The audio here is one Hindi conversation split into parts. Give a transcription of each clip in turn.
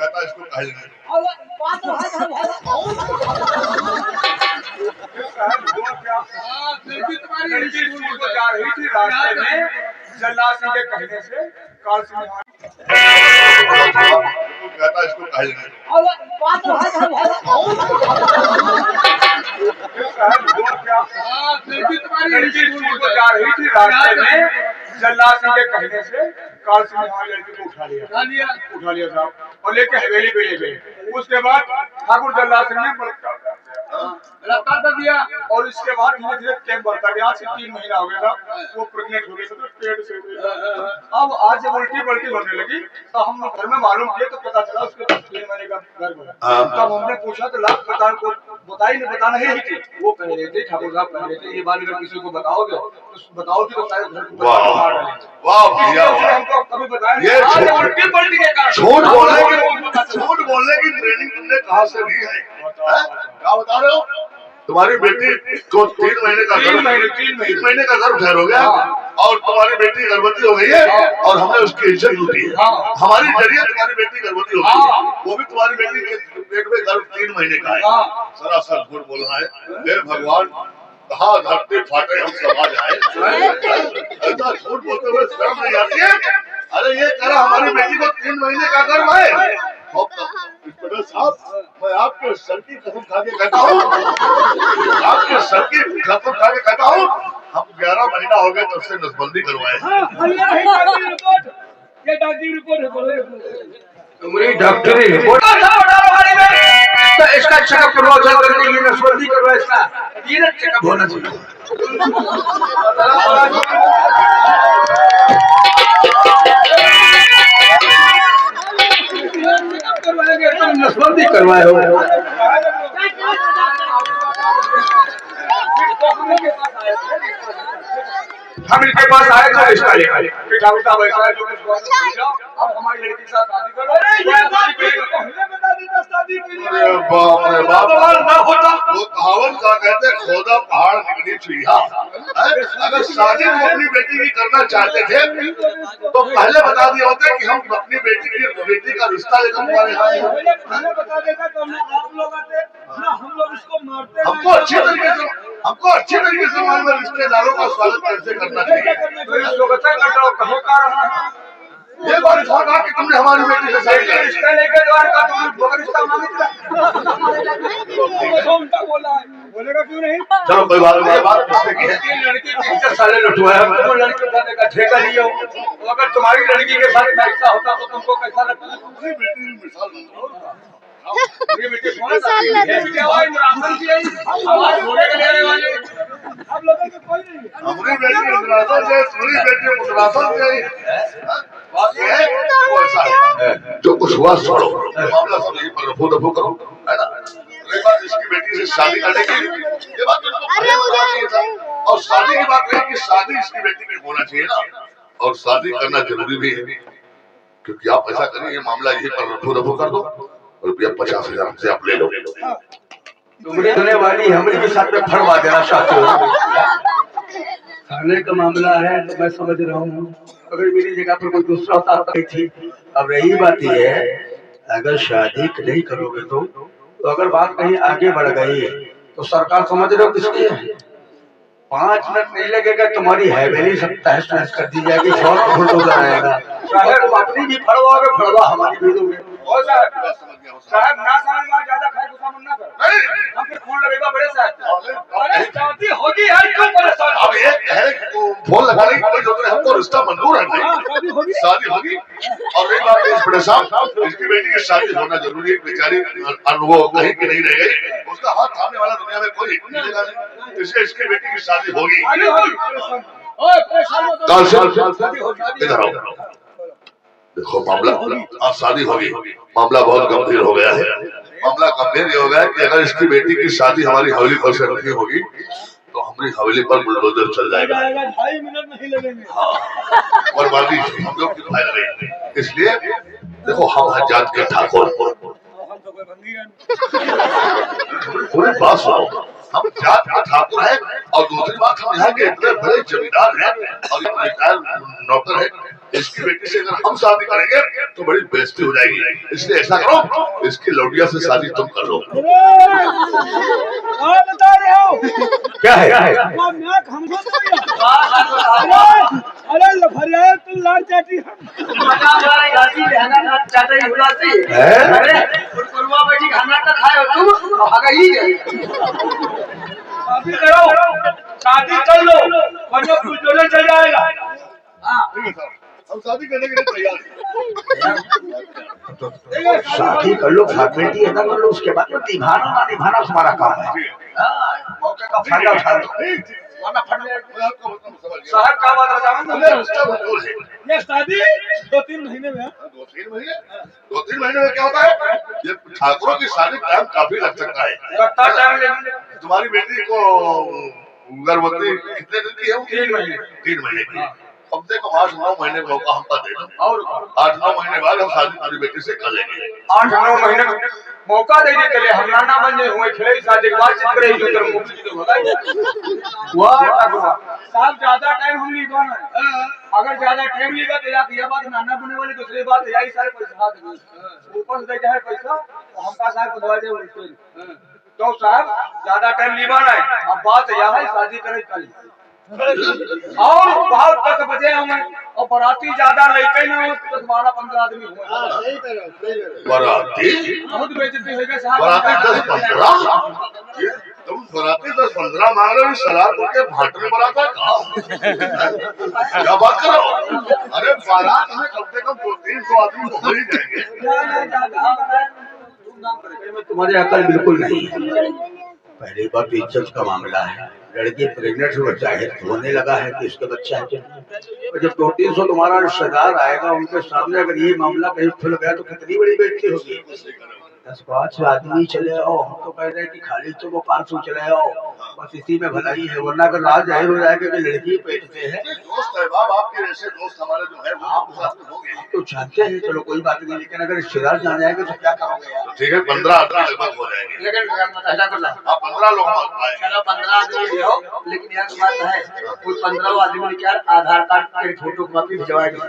कहता इसको कहे नहीं। लड़की स्कूल को जा रही थी, रास्ते में जल्लाद सिंह के कहने से काल सिंह कहता इसको कहे नहीं। लड़की स्कूल को जा रही थी, रास्ते में जल्लाद सिंह के कहने से काल सिंह ने हमारी लड़की को उठा लिया साहब, और लेके हवेली पे ले गए। उसके बाद ठाकुर जल्लाद सिंह ने बलात्कार कर दिया, और इसके बाद धीरे धीरे कैंप बढ़ता गया। आज से 3 महीना हो गया था, वो प्रेग्नेंट हो गई, मतलब पेट से। अब आज जब उल्टी पलटी होने लगी तो हम घर में मालूम किए तो पता चला उसके 3 महीने का गर्भ है। तब हमने पूछा तो लाख प्रकार को बता नहीं थी। वो कह रहे थे, ठाकुर साहब कह रहे थे, ये बात अगर किसी को बताओगे तो बताओगी तो शायद घर को मार डालेंगे। हमको कभी बताया उल्टी पलटी के कारण। झूठ बोलने की ट्रेनिंग तुमने कहाँ से ली है? क्या बता रहे हो? तुम्हारी बेटी को 3 महीने का 3 महीने का गर्भ ठहर हो गया, और तुम्हारी बेटी गर्भवती हो गई है, और हमने उसकी इज्जत लूटी है। हमारी जरिए तुम्हारी बेटी गर्भवती हो गई है, वो भी तुम्हारी बेटी के पेट में गर्भ 3 महीने का है। सरासर झूठ बोल रहा है। हे भगवान, कहाँ धरती फाटे हम समाज आए, ऐसा झूठ बोलते हुए शर्म नहीं आती है? अरे ये कह रहा हमारी बेटी को 3 महीने का गर्भ है। इंस्पेक्टर साहब, मैं आपके सर की कसम खा के कहता हूँ, आपके सर की कसम खा के कहता हूँ, हम 11 महीना हो गए तब से नसबंदी करवाए। ये डॉक्टरी रिपोर्ट है, तुम्हारी डॉक्टरी रिपोर्ट इसका चेकअप करवाओ, चल करके ये नसबंदी करवाओ, इसका ये चेकअप होना चाहिए। नसबंदी करवाए हो। हम इनके पास आए थे रिश्ता लेकर, ठाकुर साहब ऐसा है जो अब हमारी लड़की के साथ शादी कर बाप रे बाप, वो कहावत क्या कहते हैं, खोदा पहाड़ निकली चुईहा। अगर शादी हम अपनी बेटी की करना चाहते थे तो पहले बता दिया होता कि हम अपनी बेटी का रिश्ता लेकर तुम्हारे यहाँ आए। बता देगा तो आप लोग आते ना, हम लोग इसको मारते। हमको अच्छे तरीके से मालूम है रिश्तेदारों का स्वागत कैसे करना चाहिए। तो इस लोग अच्छा करता हो, कहो का रहा ये बात कहा कि तुमने हमारी बेटी से शादी की। रिश्ता लेके द्वार का तुम रिश्ता मांगे बोला है, बोलेगा क्यों नहीं? चलो कोई बात नहीं, बात रिश्ते की है। लड़की 3 साल लुटवाया, तुम लड़की उठाने का ठेका लिया हो, तो अगर तुम्हारी लड़की के साथ ऐसा होता तो तुमको कैसा लगता? अपनी बेटी की मिसाल बताओ। ये बेटी कौन सा है? आवाज मुरासन की आई, आवाज घोड़े के लेने वाले आप लोगों के कोई नहीं है। हमारी बेटी मुरासन से, तुम्हारी बेटी मुरासन से बात ये है, वो ऐसा है जो कुछ हुआ छोड़ो, मामला सब यही पर रफू करो, है ना? एक बात इसकी बेटी से शादी करने की ये बात तो पहले होना चाहिए था। और शादी की बात है कि शादी इसकी बेटी में होना चाहिए ना, और शादी करना जरूरी भी है, क्योंकि आप ऐसा करें, ये मामला यही पर रफू कर दो, रुपया 50,000 हमसे आप ले लो। तुमने सुने वाली हमरे के साथ में फड़वा देना चाहते हो। खाने का मामला है तो मैं समझ रहा हूँ, अगर मेरी जगह पर कोई दूसरा होता तो थी। अब रही बात ये है, अगर शादी नहीं करोगे तो अगर बात कहीं आगे बढ़ गई तो सरकार समझ रहे हो किसकी है? 5 मिनट नहीं लगेगा, तुम्हारी हवेली सब तहस नहस कर दी जाएगी, शौक बुलडोजर आएगा। चाहे तुम अपनी भी फड़वाओगे, फड़वा हमारी भी दोगे। साहब ना समझ में ज्यादा खाए गुस्सा मन ना करो, हम पे फोन लगेगा बड़े साहब। अरे शादी होगी यार, क्यों परेशान? अब ये है फोन लगाने की कोई जरूरत नहीं, हमको रिश्ता मंजूर है भाई, शादी होगी। और एक बात इंस्पेक्टर साहब, इसकी बेटी की शादी होना जरूरी है। बेचारी वो कहीं की नहीं रह गई, उसका हाथ थामने वाला दुनिया में कोई मिलेगा नहीं, इसलिए इसकी बेटी की शादी होगी। इधर आओ, देखो मामला, आज शादी होगी, मामला बहुत गंभीर हो गया है। मामला गंभीर ये हो गया कि अगर इसकी बेटी की शादी हमारी हवेली पर से नहीं होगी तो हमारी हवेली पर बुलडोजर चल जाएगा। 2.5 मिनट नहीं लगेंगे। हाँ, बर्बादी हम लोग की फायदा नहीं। इसलिए देखो, हम हैं जात के ठाकुर, पूरी बात सुनो, हम जात के ठाकुर हैं, और दूसरी बात हम यहाँ के इतने बड़े जमींदार हैं, और रिटायर नौकर है, इसकी बेटी से अगर हम शादी करेंगे तो बड़ी बेइज्जती हो जाएगी, इसलिए ऐसा करो इसकी लौटिया से शादी तुम कर लो। बता रहे हो क्या है अरे लफरिया तू लाल चाटी शादी करो, शादी कर लो वरना बुलडोजर चल जाएगा। हम शादी करने के लिए तैयार हैं। शादी कर लो, बेटी अदा कर लो, उसके बाद निभाना तुम्हारा काम है। मौके का फायदा उठा लो। साहब का बात रजामंद ये शादी 2-3 महीने में है। 2-3 महीने में क्या होता है? ये ठाकुरों की शादी टाइम काफी लग सकता है। कितना टाइम लगेगा? तुम्हारी बेटी को गर्भवती कितने दिन की है? 3 महीने। 3 महीने की। कम से कम 8-9 महीने का मौका हमको दे दो, और 8-9 महीने बाद हम शादी तुम्हारी बेटी से कर लेंगे। 8-9 महीने का मौका देने के लिए हम नाना बन जाए हुए खिले शादी के बाद चित रही जो तेरे मुक्ति तो होगा। वाह साहब ज्यादा टाइम हम नहीं बोलना है। अगर ज्यादा टाइम लेगा तो यह बात नाना बनने वाली, दूसरी बात यही सारे पैसा देंगे ऊपर से देता है पैसा तो हमका साहब बनवा दे उसको। तो साहब ज्यादा टाइम नहीं बोलना है। अब बात यह है शादी करें कल और बहुत 10 बजे हमें और बराती ज्यादा लेके ना हो तो 12-15 आदमी हुए। बराती बहुत बेइज्जती होगा साहब। बराती 10-15 तुम बराती 10-15 मांग रहे हो? सलार के भाट में बराता क्या बात करो? अरे बारात में कम से कम 200-300 आदमी तो हो ही जाएंगे। तुम्हारी अकल बिल्कुल नहीं है। पहली बात तो इज्जत का मामला है। लड़की प्रेग्नेंट हो जाहिर होने लगा है कि इसका बच्चा है क्या। जब 200-300 तुम्हारा रिश्तेदार आएगा उनके सामने अगर ये मामला कहीं खुल गया तो कितनी बड़ी बेइज्जती होगी। 10-5 आदमी चले आओ, हम तो कह रहे हैं कि खाली तो वो 500 चले आओ, बस इसी में भलाई है। वरना अगर राज जाहिर हो जाएगा कि लड़की पेट से है। दोस्त है बाप, आपके ऐसे दोस्त हमारे जो है वो साथ में होंगे तो चाहते हैं चलो कोई बात नहीं, लेकिन अगर रिश्तेदार जान जाएंगे तो क्या करोगे यार? तो ठीक है 15 आदमी लगभग हो जाएंगे। लेकिन आप 15 लोग आए। चलो 15 आदमी हो, लेकिन एक बात है कोई 15 आदमी क्या आधार कार्ड की फोटो कॉपी भिजवाएंगे।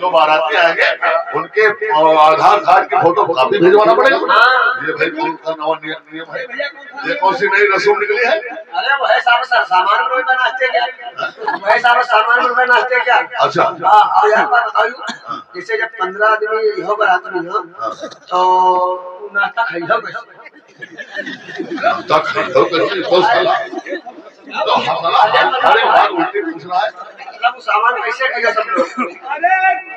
जो बाराती आएंगे उनके आधार कार्ड की फोटो कॉपी भिजवाना पड़ेगा। ये भाई कौन सा नया नियम है? ये कौन सी नई रस्म निकली है? अरे वह साहब सामान में बनाते क्या? वह साहब सामान में बनाते क्या? अच्छा हाँ और यार बात बताऊँ, जैसे जब 15 आदमी हो बारात में हो तो नाश्ता खाइए तक तो हमारे बात उल्टी पूछ रहा है। मतलब सामान कैसे खाएगा सब लोग? अरे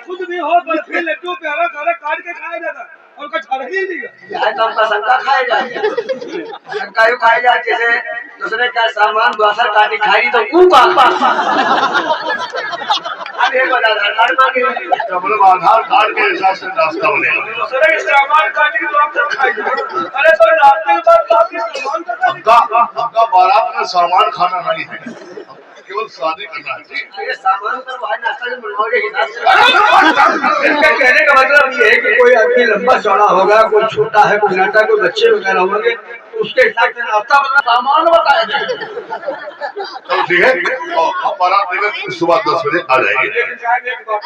खुद भी हो बर्फी लड्डू प्यारा सारा काट के खाया जाता और कुछ छड़ ही नहीं है। यह तो हमका शंका खाए जाए, शंका यू खाए जाए जैसे दूसरे का सामान दूसर काटी खाई तो अरे आधार कार्ड मांगे मतलब आधार कार्ड के हिसाब से नाश्ता बनेगा। दूसरे के सामान काटी तो आप सब खाएंगे। अरे तो नाश्ते के बाद काफी सामान हमका बारात में सामान खाना नहीं है, केवल शादी करना है। ये सामान तो बाहर नाश्ता में बनवाओगे हिसाब से। इसका कहने का मतलब ये है कि कोई आदमी लंबा चौड़ा होगा, कोई छोटा है, कोई नाटा, कोई बच्चे वगैरह होंगे, उसके हिसाब से नाश्ता बना सामान बताएंगे। तो ठीक है और हम बारात लेकर सुबह 10 बजे आ जाएंगे। लेकिन साहब एक बात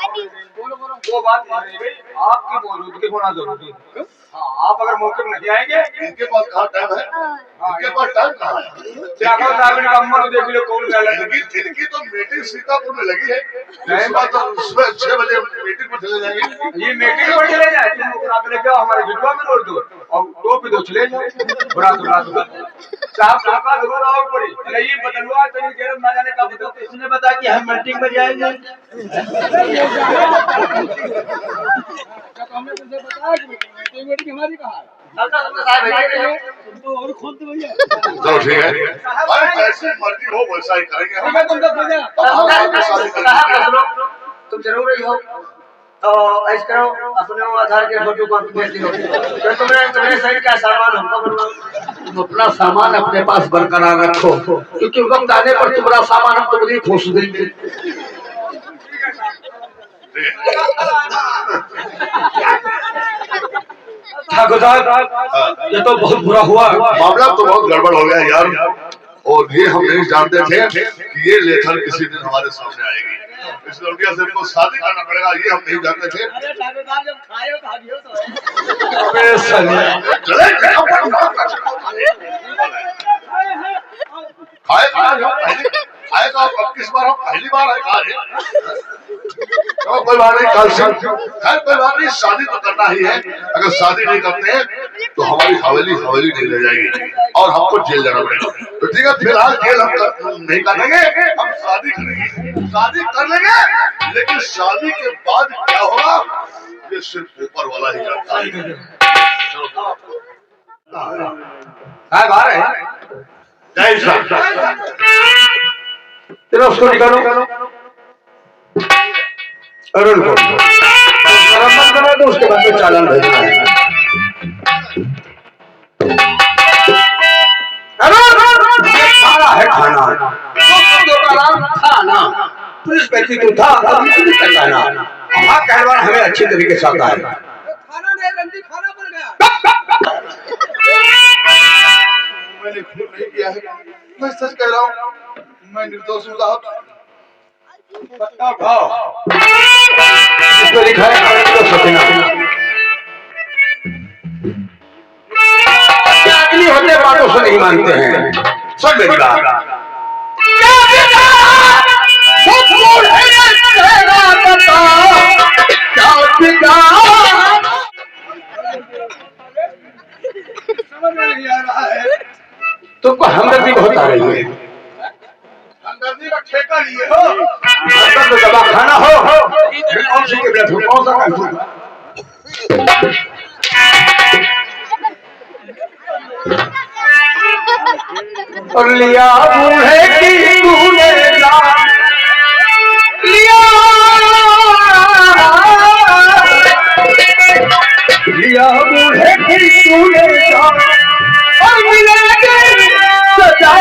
वो बात नहीं गई, आपकी मौजूदगी होना जरूरी है। हाँ आप अगर मौके में नहीं आएंगे इनके पास कहाँ टाइम है? इनके पास टाइम कहाँ है? जाकर साहब ने अम्मा को देख लो कौन गया। इनकी तो मीटिंग सीतापुर में लगी है। नहीं बात तो सुबह 6 बजे मीटिंग में चले जाएंगे। ये मीटिंग पर चले जाए तुम रात लेके आओ हमारे गिटवा में रोड दो और दो पे दो चले जाओ रात साहब साहब जरूर आओ पड़ी। अरे ये बदलवा तो नहीं ना जाने का बता, इसने बता कि हम मीटिंग में जाएंगे। हमने तुझे बताया कि मीटिंग हमारी कहाँ है? तो और खोल दो भैया। चलो ठीक है भाई, जैसी मर्जी हो वैसा ही करेंगे हम। तुम तो खोल तुम जरूर ही हो तो ऐसा करो अपने आधार के फोटो कॉपी भेज दो तो तुम्हें सही क्या सामान हमको बनवाओ। तुम अपना सामान अपने पास बरकरार रखो, क्योंकि वक्त आने पर तुम्हारा सामान हम तुम्हें खोस देंगे। ठाकुर साहब ये तो बहुत बुरा हुआ। मामला तो बहुत गड़बड़ हो गया यार, और ये हम नहीं जानते थे कि ये लेखन किसी दिन हमारे सामने आएगी। इस लड़किया से इनको शादी करना पड़ेगा, ये हम नहीं जानते थे। अरे ठाकुर साहब जब खाए हो खा दियो तो अबे साले चले खाए का अब किस बार हम पहली बार है खा रहे। कोई बात नहीं, कल से खैर कोई बात नहीं, शादी तो करना ही है। अगर शादी नहीं करते हैं तो हमारी हवेली नहीं ले जाएगी और हमको जेल जाना पड़ेगा। तो ठीक है, फिलहाल जेल हम नहीं काटेंगे, हम शादी करेंगे, शादी कर लेंगे। लेकिन शादी के बाद क्या होगा ये सिर्फ ऊपर वाला ही जानता है। साहब आ रहे हैं, तेरा उसको निकालो, अरुण को मरम्मत करा दो, उसके बाद में चालान भेजना है। खाना है खाना, खाना पुलिस कहती तू था, पुलिस कहना हाँ कहलवान हमें अच्छी तरीके से आता है। खाना नहीं रंजी खाना पड़ गया। मैंने खून नहीं किया है, मैं सच कह रहा हूँ, मैं निर्दोष हूँ साहब। पत्ता खाओ, इसमें लिखा है तो सपना अगली होते बातों से नहीं मानते हैं। सुन मेरी बात, समझ में नहीं आ रहा है। तुमको हमदर्दी बहुत आ रही है। हमदर्दी का ठेका लिए हो। अंदर में दवा खाना हो कौन सी टेबलेट हो, कौन सा कैप्सूल? और लिया बूढ़े की तूने जान, लिया बूढ़े की तूने जान, और मिलेगी सजा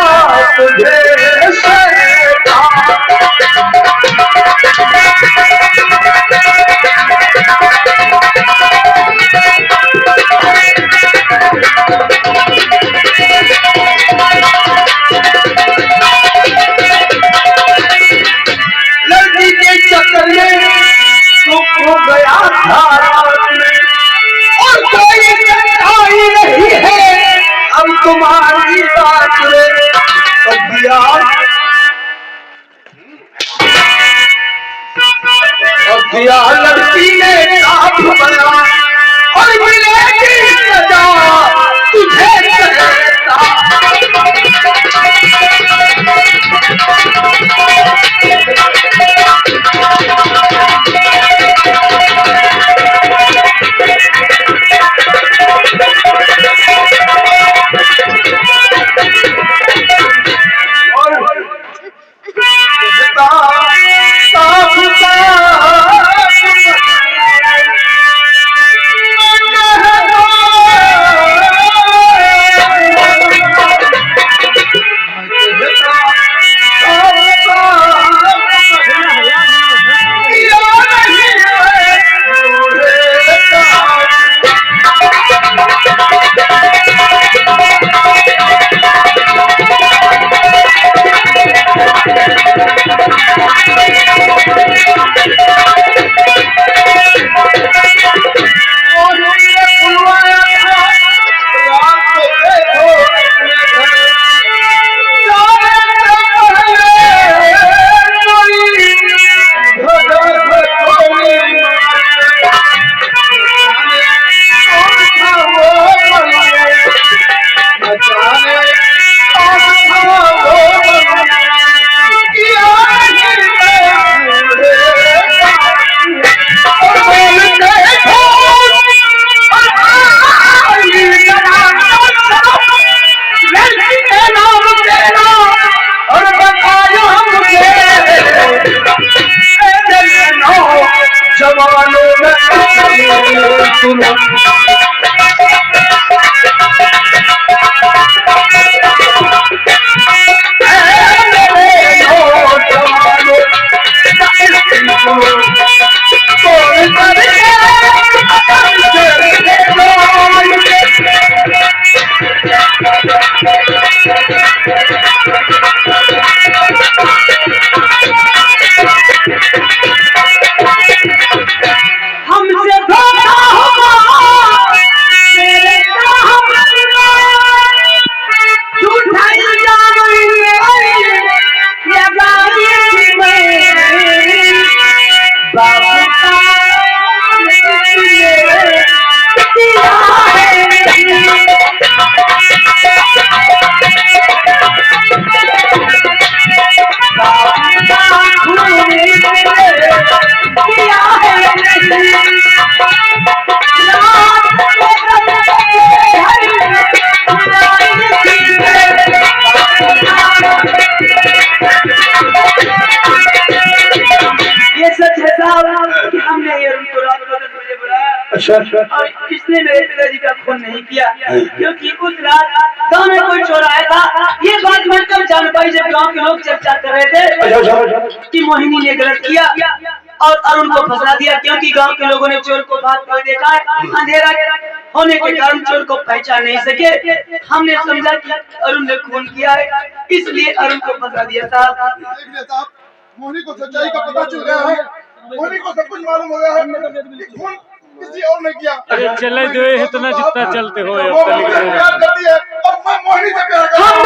तुझे लड़की के चक्कर में सुख गया था और कोई आई नहीं है अब तुम्हारी बात में। अब दिया लड़की ने साथ बना और मिलेगी सजा तुझे और इसने मेरे पिताजी का खून नहीं किया, क्योंकि उस रात गांव में कोई चोर आया था। ये बात मैं कब जान पाई जब गांव के लोग चर्चा कर रहे थे कि मोहिनी ने गलत किया और अरुण को फंसा दिया, क्योंकि गांव के लोगों ने चोर को भाग कर देखा है। अंधेरा होने के कारण चोर को पहचान नहीं सके। हमने समझा कि अरुण ने खून किया है, इसलिए अरुण को फंसा दिया साहब। मोहिनी को सच्चाई का पता चल गया है, मोहिनी को सब कुछ मालूम हो गया है। खून किसी और ने किया। अरे चले जो इतना जितना चलते हो वो मुझसे प्यार करती है और मैं मोहिनी से प्यार करता हूं।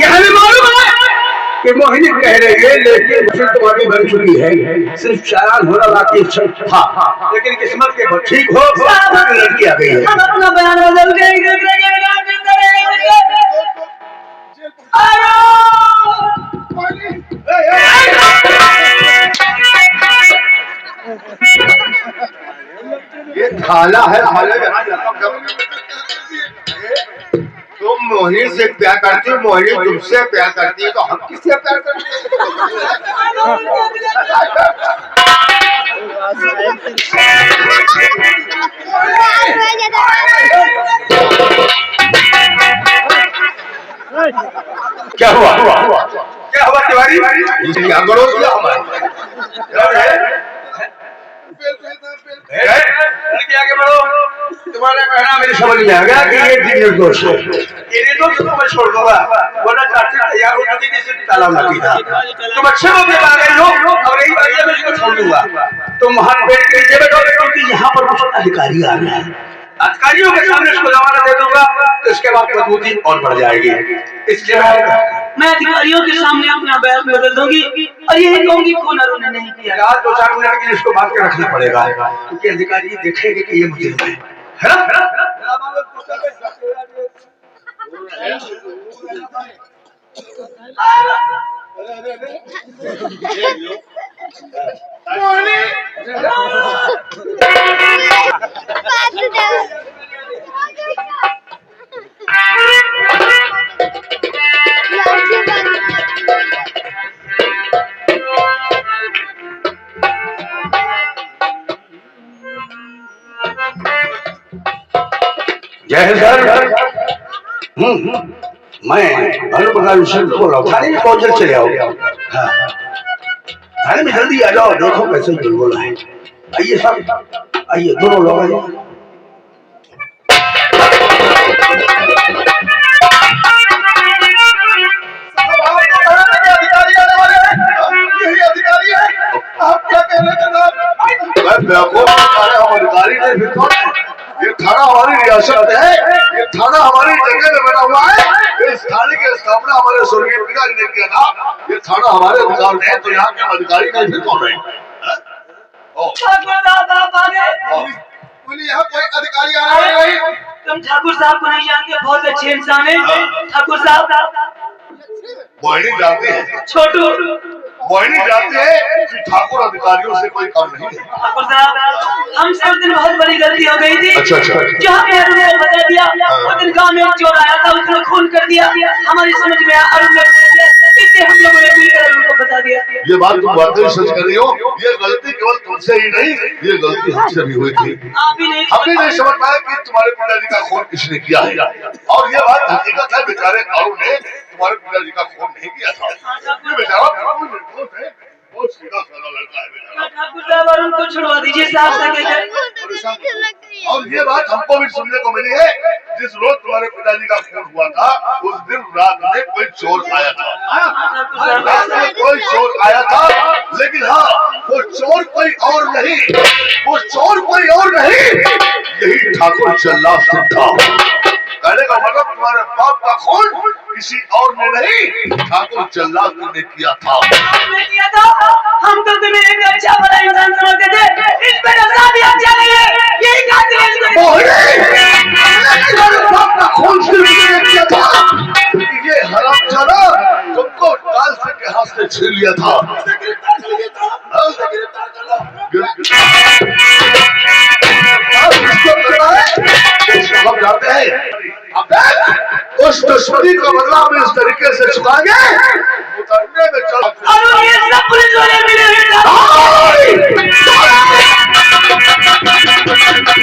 ये हमें मालूम है कि मोहिनी कह रही है, लेकिन तुम्हारी बन चुकी है। सिर्फ चालान होना बाकी था, लेकिन किस्मत के ठीक हो लड़की आ गई है। हम अपना बयान बदल गए। ये थाला है, थाले में तुम मोहिनी से प्यार करती हो, मोहिनी तुमसे प्यार करती है, तो हम किससे प्यार करते हैं? क्या हुआ क्या हुआ तिवारी? क्या करो हमारे आगे बढ़ो। तुम्हारा कहना मेरी समझ में आ गया कि ये निर्दोष है। ये निर्दोष तो मैं छोड़ दूंगा, वरना चाची तैयार हो चुकी थी, सिर्फ ताला ना पीता। तुम अच्छे मौके पर आ गए हो और यही बात मैं इसको छोड़ दूंगा। तुम हाथ पेड़ के नीचे बैठोगे क्योंकि यहाँ पर कुछ अधिकारी आ रहे हैं। अधिकारियों के सामने इसको जमानत दे दूंगा तो इसके बाद मजबूती और बढ़ जाएगी। इसलिए मैं अधिकारियों के सामने अपना बयान बदल दूंगी और यही कहूंगी खून अरुण ने नहीं किया। आज 2-4 मिनट के लिए इसको बांध के रखना पड़ेगा, क्योंकि अधिकारी देखेंगे कि ये मुझे है ना। जय सर। मैं भानु प्रकाश मिश्र बोल रहा हूँ। थाने में पहुंच चले आओ। हाँ, थाने में जल्दी आ जाओ, देखो कैसे बोल रहा है। आइए सब, आइए दोनों लोग आइए। अधिकारी है, आप क्या कह रहे थे? अधिकारी नहीं, ये थाना हमारी रियासत है, ये थाना हमारी जगह में बना हुआ है। इस थाने की स्थापना हमारे स्वर्गीय पिताजी ने किया था। ये थाना हमारे अधिकार में है, तो यहाँ के अधिकारी नहीं फिर कौन है? यहाँ कोई अधिकारी आ रहे हैं? तुम ठाकुर साहब को नहीं जानते, बहुत अच्छे इंसान है ठाकुर साहब। मोहिनी जानते हैं, छोटू मोहिनी जानते हैं कि ठाकुर अधिकारियों से कोई कम नहीं है। ठाकुर साहब, हमसे उस दिन बहुत बड़ी गलती हो गई थी। अच्छा। जो हमने अरुण को बता दिया, उस दिन गांव में एक चोर आया था, उसने खून कर दिया। हमारी समझ में अरुण ने इसलिए हम लोगों ने मिलकर अरुण को बता दिया। ये बात तुम वाकई सच कर रही हो। ये गलती केवल तुमसे ही नहीं, ये गलती हमसे भी हुई थी। हमने नहीं समझ पाया कि तुम्हारे पिताजी का खून किसने किया है, और ये बात हकीकत है। बेचारे अरुण ने तुम्हारे पिताजी का खून नहीं किया था। ये बेचारा बिल्कुल निर्दोष है, बहुत सीधा साधा लड़का है बेचारा। ठाकुर साहब, अरुण को छुड़वा दीजिए साहब से कहकर। और ये बात हमको भी सुनने को मिली है, जिस रोज तुम्हारे पिताजी का खून हुआ था, उस दिन रात में कोई चोर आया था। रात में कोई चोर आया था, लेकिन हाँ, वो चोर कोई और नहीं, यही ठाकुर जल्लाद सिंह था। कहने का मतलब तुम्हारे बाप का खून किसी और ने नहीं, ठाकुर जल्लाद सिंह ने किया था। हम तो तुम्हें एक अच्छा बड़ा इंसान समझते थे, इस पे नजर भी अच्छा नहीं है। यही कातिल है इसको। तुम्हारे बाप का खून सिर्फ इसने किया था, ये हरामजादा तुमको काल से के हाथ से छीन लिया था। हम जाते हैं, उस दुश्मनी का बदला हम इस तरीके से चुकाएंगे। उतरने में चल और ये सब पुलिस वाले मिले हैं। है